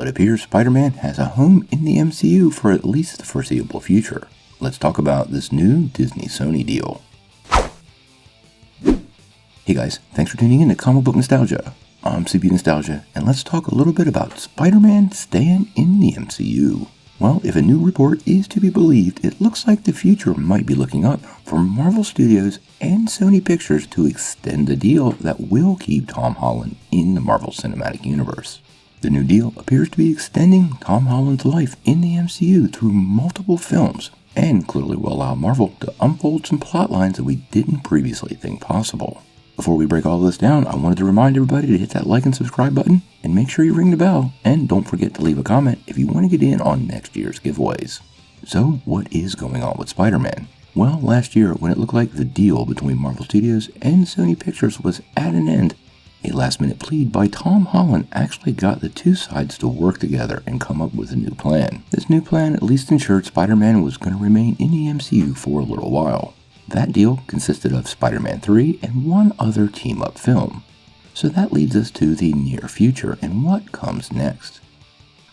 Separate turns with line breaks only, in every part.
it appears Spider-Man has a home in the MCU for at least the foreseeable future. Let's talk about this new Disney-Sony deal. Hey guys, thanks for tuning in to Comic Book Nostalgia. I'm CB Nostalgia, and let's talk a little bit about Spider-Man staying in the MCU. Well, if a new report is to be believed, it looks like the future might be looking up for Marvel Studios and Sony Pictures to extend a deal that will keep Tom Holland in the Marvel Cinematic Universe. The new deal appears to be extending Tom Holland's life in the MCU through multiple films, and clearly will allow Marvel to unfold some plot lines that we didn't previously think possible. Before we break all this down, I wanted to remind everybody to hit that like and subscribe button, and make sure you ring the bell, and don't forget to leave a comment if you want to get in on next year's giveaways. So, what is going on with Spider-Man? Well, last year, when it looked like the deal between Marvel Studios and Sony Pictures was at an end, a last-minute plea by Tom Holland actually got the two sides to work together and come up with a new plan. This new plan at least ensured Spider-Man was going to remain in the MCU for a little while. That deal consisted of Spider-Man 3 and one other team-up film. So that leads us to the near future and what comes next.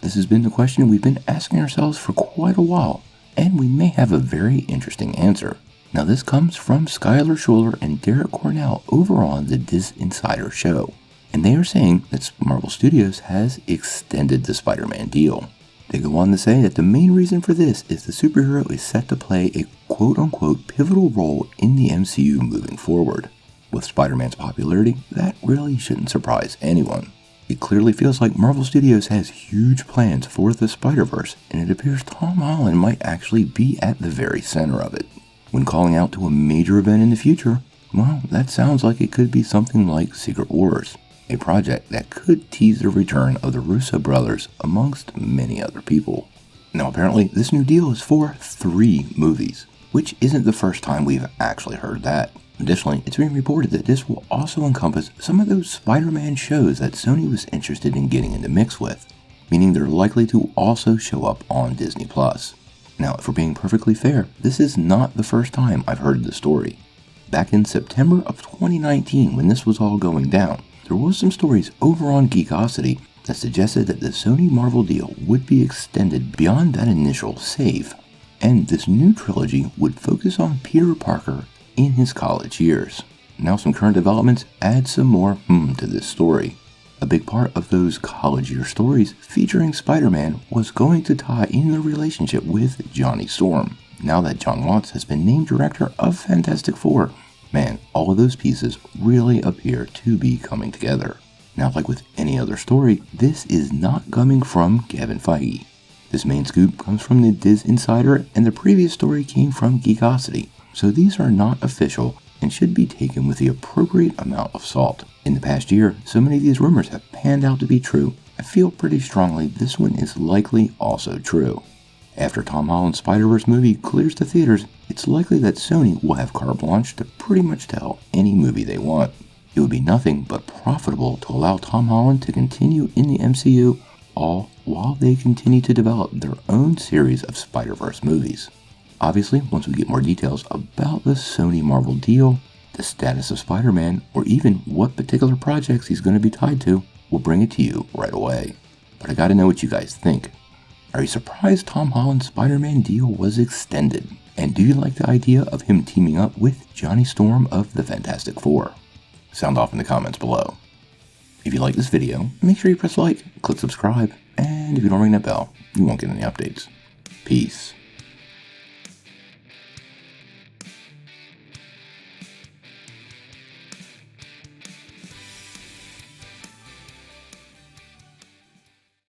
This has been the question we've been asking ourselves for quite a while, and we may have a very interesting answer. Now this comes from Skylar Schuler and Derek Cornell over on the Diz Insider show, and they are saying that Marvel Studios has extended the Spider-Man deal. They go on to say that the main reason for this is the superhero is set to play a quote-unquote pivotal role in the MCU moving forward. With Spider-Man's popularity, that really shouldn't surprise anyone. It clearly feels like Marvel Studios has huge plans for the Spider-Verse, and it appears Tom Holland might actually be at the very center of it. When calling out to a major event in the future, well, that sounds like it could be something like Secret Wars, a project that could tease the return of the Russo brothers amongst many other people. Now apparently this new deal is for 3 movies, which isn't the first time we've actually heard that. Additionally, it's being reported that this will also encompass some of those Spider-Man shows that Sony was interested in getting in the mix with, meaning they're likely to also show up on Disney+. Now, if we're being perfectly fair, this is not the first time I've heard this story. Back in September of 2019, when this was all going down, there was some stories over on Geekosity that suggested that the Sony Marvel deal would be extended beyond that initial save, and this new trilogy would focus on Peter Parker in his college years. Now some current developments add some more to this story. A big part of those college year stories featuring Spider-Man was going to tie in the relationship with Johnny Storm. Now that John Watts has been named director of Fantastic Four, man, all of those pieces really appear to be coming together. Now, like with any other story, this is not coming from Kevin Feige. This main scoop comes from the Diz Insider, and the previous story came from Geekosity, so these are not official and should be taken with the appropriate amount of salt. In the past year, so many of these rumors have panned out to be true. I feel pretty strongly this one is likely also true. After Tom Holland's Spider-Verse movie clears the theaters, it's likely that Sony will have carte blanche to pretty much tell any movie they want. It would be nothing but profitable to allow Tom Holland to continue in the MCU, all while they continue to develop their own series of Spider-Verse movies. Obviously, once we get more details about the Sony Marvel deal, the status of Spider-Man, or even what particular projects he's going to be tied to, we'll bring it to you right away. But I gotta know what you guys think. Are you surprised Tom Holland's Spider-Man deal was extended? And do you like the idea of him teaming up with Johnny Storm of the Fantastic Four? Sound off in the comments below. If you like this video, make sure you press like, click subscribe, and if you don't ring that bell, you won't get any updates. Peace.